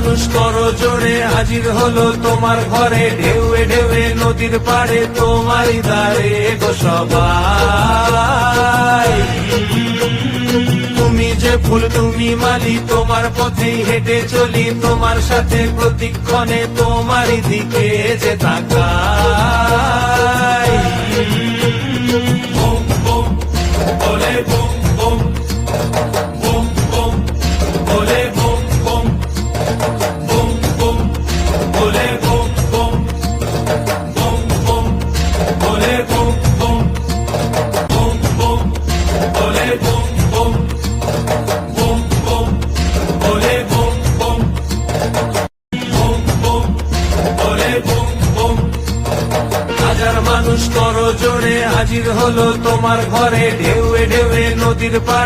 মানুষ করো জোরে হাজির হলো তোমার ঘরে, ঢেউয়ে ঢেউয়ে নদীর পাড়ে তোমারই দ্বারে গো সবাই। তুমি যে ফুল তুমি মালি, তোমার পথেই হেঁটে চলি, তোমার সাথে প্রতিক্ষণে তোমারই দিকে যে তাকাই। বুম বুম বলে বুম বুম, বুম বুম বলে বুম বুম, বুম বুম বলে বুম বুম, বুম বুম বলে বুম বুম, বুম বুম বলে বুম বুম, বুম বুম বলে বুম বুম, বুম বুম বলে বুম বুম। হাজার মানুষ করো জোরে হাজির হলো তোমার ঘরে, ঢেউয়ে ঢেউয়ে নদীর পাড়ে